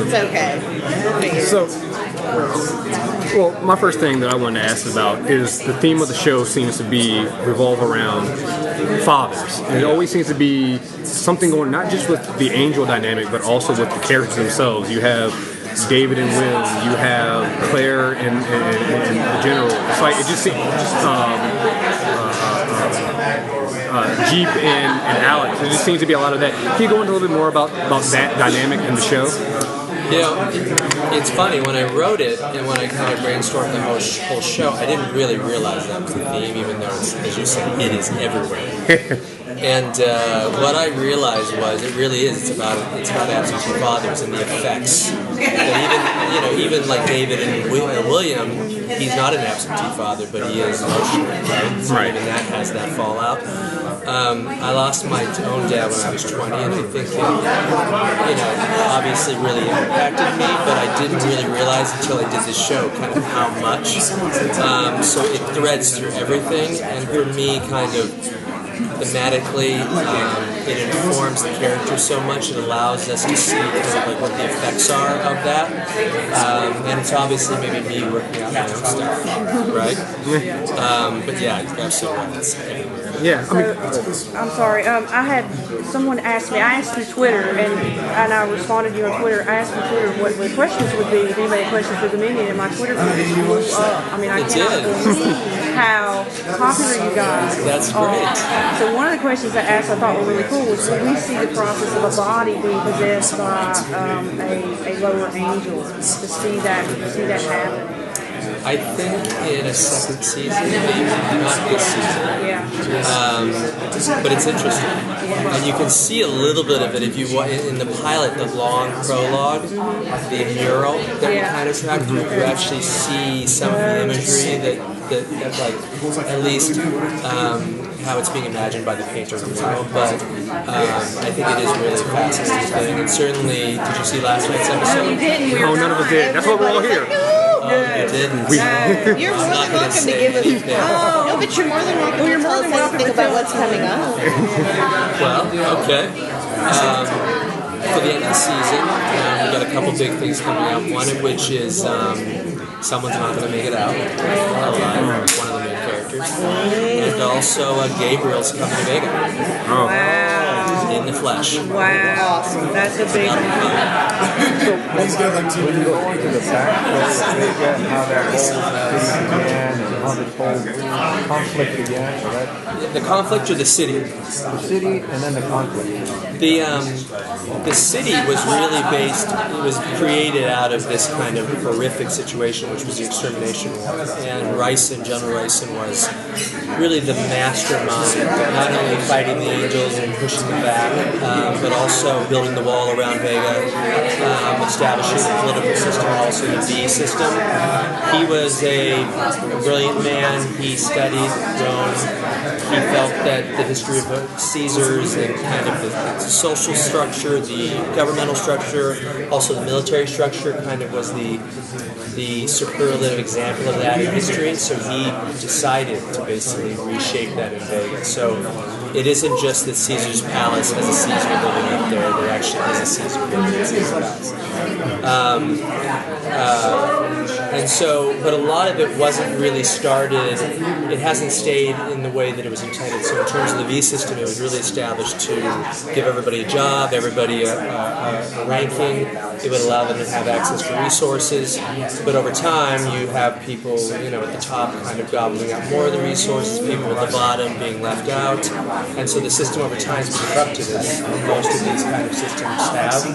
It's okay. We'll figure it So, well, my first thing that I wanted to ask about is the theme of the show seems to be revolve around fathers. And it always seems to be something going not just with the angel dynamic, but also with the characters themselves. You have David and Will, you have Claire and the general. It's like it just seems Jeep and Alex. There just seems to be a lot of that. Can you go into a little bit more about that dynamic in the show? You know, it's funny, when I wrote it and when I kind of brainstormed the whole show, I didn't really realize that was the theme, even though, as you said, it is everywhere. And what I realized was it really is. It's about absentee fathers and the effects. That even like David and William, he's not an absentee father, but he is emotionally, right? So even that has that fallout. I lost my own dad when I was 20, and I think it, obviously really impacted me, but I didn't really realize until I did this show kind of how much. So it threads through everything, and for me, kind of thematically, it informs the character so much. It allows us to see kind of like what the effects are of that, and it's obviously maybe me working out my own stuff, right? But yeah, you're absolutely right. It's everywhere. Yeah, I'm sorry. I had someone ask me. I asked through Twitter, and I responded to you on Twitter. I asked through Twitter what the questions would be if anybody had questions for Dominion, and my Twitter feed blew up. I mean, I cannot believe how popular you guys That's are. great. So one of the questions I asked I thought were really cool was, will we see the process of a body being possessed by a lower angel to see that happen? I think in a second season, maybe not this season. Yeah. But it's interesting, and you can see a little bit of it if you in the pilot, the long prologue, the mural that we kind of track through. You actually see some of the imagery that like at least how it's being imagined by the painter of the mural. But I think it is really fascinating, and certainly, did you see last night's episode? No, you didn't. No, none of us did. That's what we're all here. Oh, you didn't. You're more than welcome to give us. No, but you're more than welcome to tell us anything about what's coming up. Well, okay. For the end of the season, we've got a couple big things coming up. One of which is someone's not going to make it out alive. One of the main characters, and also Gabriel's coming to Vega. Oh. Wow. In the flesh. Wow. That's a big one. When you go into the back of Vega and how that whole thing began and how this whole conflict began, so that The conflict or the city? the city and then the conflict. The city was really based, it was created out of this kind of horrific situation, which was the extermination war. And General Ryson was really the mastermind, not only fighting the angels and pushing them back, but also building the wall around Vega, establishing the political system, also the V system. He was a brilliant man. He studied Rome. He felt that the history of Caesars and kind of the social structure, the governmental structure, also the military structure kind of was the superlative example of that in history. So he decided to basically reshape that in Vegas. So it isn't just that Caesar's palace has a Caesar living up there. There actually is a Caesar living in Caesar's palace. And so, but a lot of it wasn't really started, it hasn't stayed in the way that it was intended. So in terms of the V system, it was really established to give everybody a job, everybody a ranking. It would allow them to have access to resources. But over time, you have people, at the top kind of gobbling up more of the resources, people at the bottom being left out. And so the system over time has been corrupted, as most of these kind of systems have.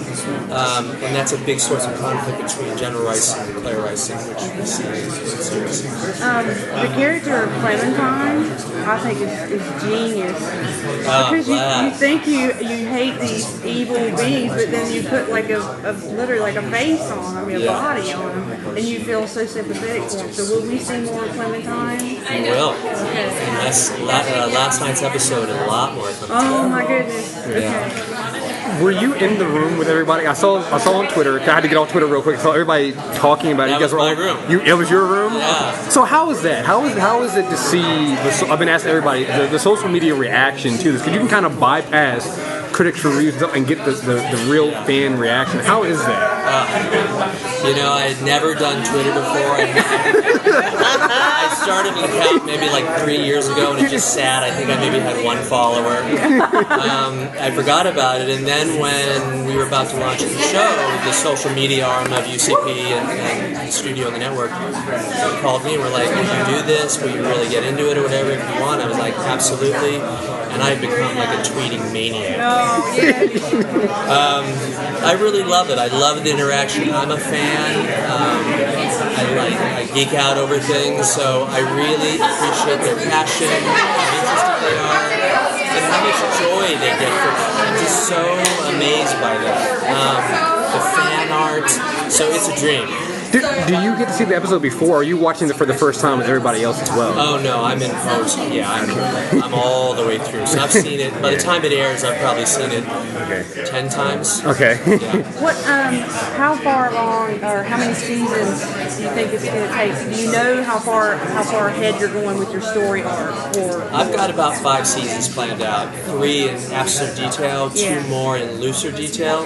And that's a big source of conflict between General Ryson and Claire Ryson, which we see in the series. The character of Clementine, I think, is genius. Because you think you hate these evil beings, but then you put like literally like a face on them, a body on them, and you feel so sympathetic for them. So will we see more of Clementine? We will. And that's last night's episode, a lot more Clementine. Oh my goodness. Okay. Yeah. Were you in the room with everybody? I saw on Twitter. I had to get on Twitter real quick. I saw everybody talking about it. That You guys was were my all, room. It was your room. Yeah. So how is that? How is it to see? I've been asking everybody the social media reaction to this, because you can kind of bypass critics reviews and get the real fan reaction. How is that? You know, I had never done Twitter before. I started an account maybe like 3 years ago, and it just sat. I think I maybe had 1 follower. I forgot about it, and then when we were about to launch the show, the social media arm of UCP and the studio and the network called me and were like, "Would you do this? Will you really get into it or whatever if you want?" I was like, "Absolutely." And I've become like a tweeting maniac. I really love it. I love the interaction. I'm a fan. I geek out over things, so I really appreciate their passion, how interested they are, and how much joy they get from it. I'm just so amazed by that. The fan art, so it's a dream. Do you get to see the episode before? Or are you watching it for the first time with everybody else as well? Oh no, I'm in post. Yeah, I'm all the way through. So I've seen it. By the time it airs, I've probably seen it 10 times. Okay. Yeah. What? How far along, or how many seasons do you think it's going to take? Do you know how far ahead you're going with your story arc? Or I've got about 5 seasons planned out. 3 in absolute detail, 2 more in looser detail.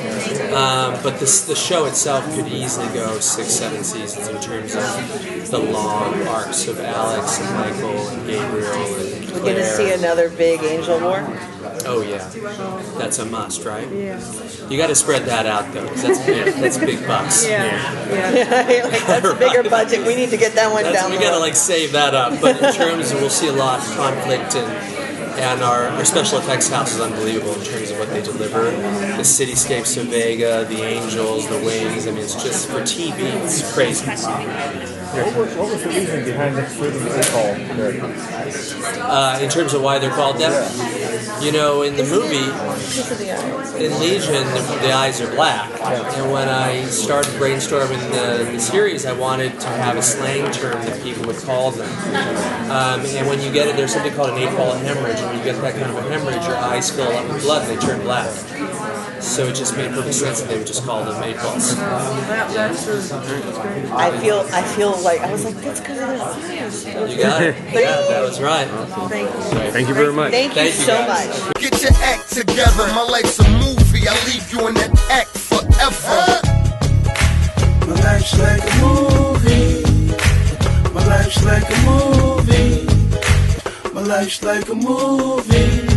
But the show itself could easily go 6-7 seasons in terms of the long arcs of Alex and Michael and Gabriel and Claire. We're going to see another big Angel War? Oh yeah, that's a must, right? Yeah. You got to spread that out though, because that's big bucks. Like, that's a bigger budget. We need to get that one down. We got to like save that up. But in terms of, we'll see a lot of conflict and our special effects house is unbelievable in terms of what they deliver. The cityscapes of Vega, the angels, the wings. I mean, it's just for TV. It's crazy. What was the reason behind the shooting the call? In terms of why they're called that? You know, in the movie, in Legion, the eyes are black. And when I started brainstorming the series, I wanted to have a slang term that people would call them. And when you get it, there's something called an 8-ball hemorrhage. When you get that kind of a hemorrhage, your eyes fill up with blood and they turn black. So it just made perfect sense that they would just call them 8-balls. I feel like, I was like, that's because of their eyes. You got it. Yeah, that was right. Thank you very much. Thank you so much. Get your act together. My life's a movie. I leave you in that act forever. My life's like a movie. My life's like a movie. My life's like a movie.